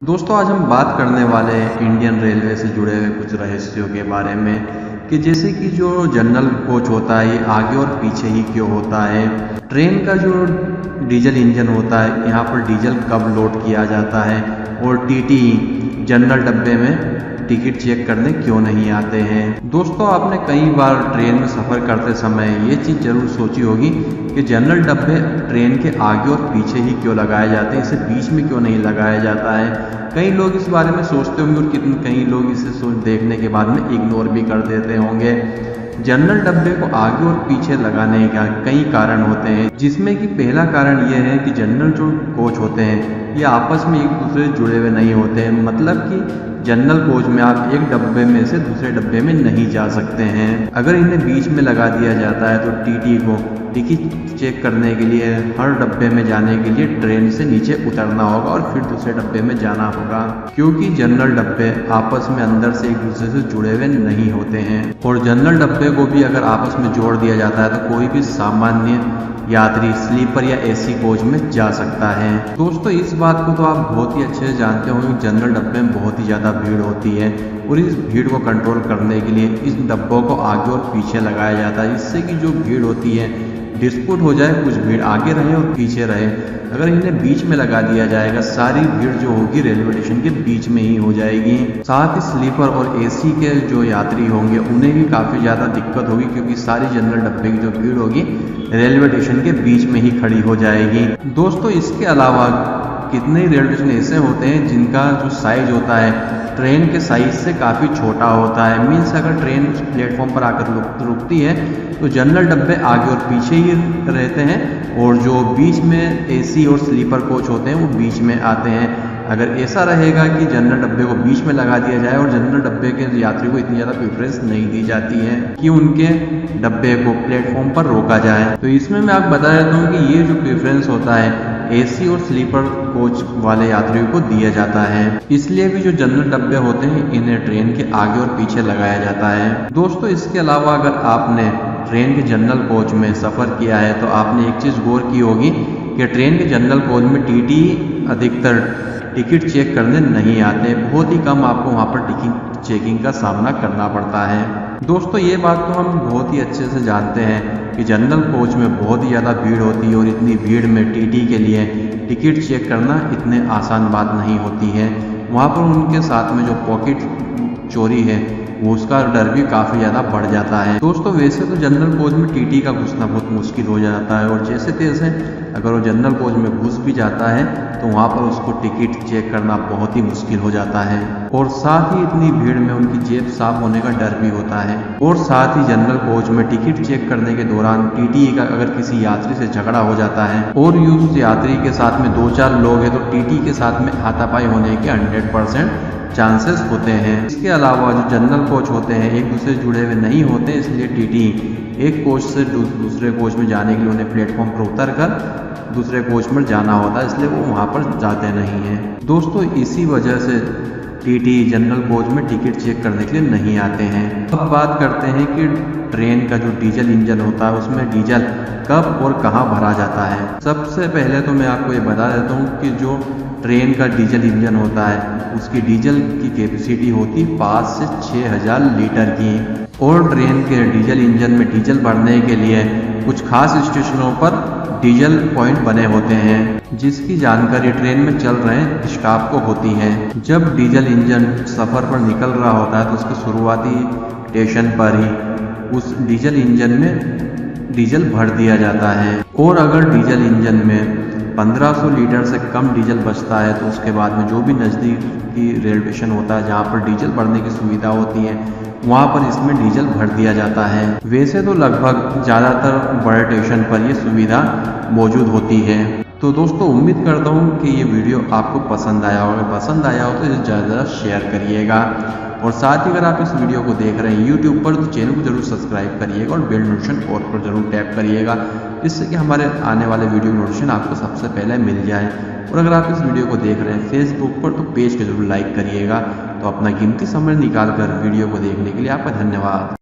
दोस्तों आज हम बात करने वाले हैं इंडियन रेलवे से जुड़े हुए कुछ रहस्यों के बारे में कि जैसे कि जो जनरल कोच होता है ये आगे और पीछे ही क्यों होता है। ट्रेन का जो डीजल इंजन होता है यहाँ पर डीजल कब लोड किया जाता है और टीटी जनरल डब्बे में टिकट चेक करने क्यों नहीं आते हैं। दोस्तों आपने कई बार ट्रेन में सफ़र करते समय ये चीज़ ज़रूर सोची होगी कि जनरल डब्बे ट्रेन के आगे और पीछे ही क्यों लगाए जाते हैं, इसे बीच में क्यों नहीं लगाया जाता है। कई लोग इस बारे में सोचते होंगे और कई लोग इसे देखने के बाद में इग्नोर भी कर देते होंगे। जनरल डब्बे को आगे और पीछे लगाने का कई कारण होते हैं, जिसमें कि पहला कारण यह है कि जनरल जो कोच होते हैं ये आपस में एक दूसरे से जुड़े हुए नहीं होते हैं। मतलब कि जनरल कोच में आप एक डब्बे में से दूसरे डब्बे में नहीं जा सकते हैं। अगर इन्हें बीच में लगा दिया जाता है तो टीटी को टिकट चेक करने के लिए हर डब्बे में जाने के लिए ट्रेन से नीचे उतरना होगा और फिर दूसरे डब्बे में जाना होगा, क्योंकि जनरल डब्बे आपस में अंदर से एक दूसरे से जुड़े हुए नहीं होते हैं। और जनरल डब्बे को भी अगर आपस में जोड़ दिया जाता है तो कोई भी सामान्य यात्री स्लीपर या एसी कोच में जा सकता है। दोस्तों इस बात को तो आप बहुत ही अच्छे से जानते होंगे, जनरल डब्बे में बहुत ही ज़्यादा भीड़ होती है और इस भीड़ को कंट्रोल करने के लिए इस डब्बों को आगे और पीछे लगाया जाता है, जिससे कि जो भीड़ होती है डिस्प्यूट हो जाए, कुछ भीड़ आगे रहे और पीछे रहे। अगर इन्हें बीच में लगा दिया जाएगा सारी भीड़ जो होगी रेलवे स्टेशन के बीच में ही हो जाएगी। साथ ही स्लीपर और एसी के जो यात्री होंगे उन्हें भी काफ़ी ज़्यादा दिक्कत होगी, क्योंकि सारी जनरल डब्बे की जो भीड़ होगी रेलवे स्टेशन के बीच में ही खड़ी हो जाएगी। दोस्तों इसके अलावा कितने रेलवे स्टेशन ऐसे होते हैं जिनका जो साइज होता है ट्रेन के साइज से काफ़ी छोटा होता है। मीन्स अगर ट्रेन उस प्लेटफॉर्म पर आकर रुकती है तो जनरल डब्बे आगे और पीछे ही रहते हैं और जो बीच में एसी और स्लीपर कोच होते हैं वो बीच में आते हैं। अगर ऐसा रहेगा कि जनरल डब्बे को बीच में लगा दिया जाए और जनरल डब्बे के यात्री को इतनी ज़्यादा प्रेफरेंस नहीं दी जाती है कि उनके डब्बे को प्लेटफॉर्म पर रोका जाए, तो इसमें मैं आपको बता देता हूँ कि ये जो प्रेफरेंस होता है एसी और स्लीपर कोच वाले यात्रियों को दिया जाता है। इसलिए भी जो जनरल डब्बे होते हैं इन्हें ट्रेन के आगे और पीछे लगाया जाता है। दोस्तों इसके अलावा अगर आपने ट्रेन के जनरल कोच में सफ़र किया है तो आपने एक चीज़ गौर की होगी कि ट्रेन के जनरल कोच में टीटी अधिकतर टिकट चेक करने नहीं आते। बहुत ही कम आपको वहाँ पर टिकट चेकिंग का सामना करना पड़ता है। दोस्तों ये बात तो हम बहुत ही अच्छे से जानते हैं कि जनरल कोच में बहुत ही ज़्यादा भीड़ होती है और इतनी भीड़ में टीटी के लिए टिकट चेक करना इतने आसान बात नहीं होती है। वहाँ पर उनके साथ में जो पॉकेट चोरी है वो उसका डर भी काफ़ी ज़्यादा बढ़ जाता है। दोस्तों वैसे तो जनरल कोच में टीटी का घुसना बहुत मुश्किल हो जाता है और जैसे तैसे अगर वो जनरल कोच में घुस भी जाता है तो वहाँ पर उसको टिकट चेक करना बहुत ही मुश्किल हो जाता है और साथ ही इतनी भीड़ में उनकी जेब साफ होने का डर भी होता है। और साथ ही जनरल कोच में टिकट चेक करने के दौरान टीटी का अगर किसी यात्री से झगड़ा हो जाता है और उस यात्री के साथ में 2-4 लोग हैं तो टीटी के साथ में हाथापाई होने के 100% चांसेस होते हैं। इसके अलावा जो जनरल कोच होते हैं एक दूसरे से जुड़े हुए नहीं होते, इसलिए टीटी एक कोच से दूसरे कोच में जाने के लिए उन्हें प्लेटफॉर्म पर उतर कर दूसरे कोच में जाना होता है, इसलिए वो वहाँ पर जाते नहीं हैं। दोस्तों इसी वजह से टीटी जनरल कोच में टिकट चेक करने के लिए नहीं आते हैं। अब बात करते हैं कि ट्रेन का जो डीजल इंजन होता है उसमें डीजल कब और कहाँ भरा जाता है। सबसे पहले तो मैं आपको ये बता देता हूँ कि जो ट्रेन का डीजल इंजन होता है उसकी डीजल की कैपेसिटी होती 5 से 6,000 लीटर की और ट्रेन के डीजल इंजन में डीजल भरने के लिए कुछ खास स्टेशनों पर डीजल पॉइंट बने होते हैं, जिसकी जानकारी ट्रेन में चल रहे स्टाफ को होती है। जब डीजल इंजन सफ़र पर निकल रहा होता है तो उसके शुरुआती स्टेशन पर ही उस डीजल इंजन में डीजल भर दिया जाता है और अगर डीजल इंजन में 1500 लीटर से कम डीजल बचता है तो उसके बाद में जो भी नज़दीकी रेलवे स्टेशन होता है जहाँ पर डीजल भरने की सुविधा होती है वहाँ पर इसमें डीजल भर दिया जाता है। वैसे तो लगभग ज़्यादातर बड़े स्टेशन पर ये सुविधा मौजूद होती है। तो दोस्तों उम्मीद करता हूँ कि ये वीडियो आपको पसंद आया होगा। पसंद आया हो तो इसे ज़्यादा शेयर करिएगा और साथ ही अगर आप इस वीडियो को देख रहे हैं यूट्यूब पर तो चैनल को जरूर सब्सक्राइब करिएगा और बेल नोटिफिकेशन ऑल पर जरूर टैप करिएगा, जिससे कि हमारे आने वाले वीडियो नोटिफिकेशन आपको सबसे पहले मिल जाए। और अगर आप इस वीडियो को देख रहे हैं फेसबुक पर तो पेज को जरूर लाइक करिएगा। तो अपना कीमती समय निकाल कर वीडियो को देखने के लिए आपका धन्यवाद।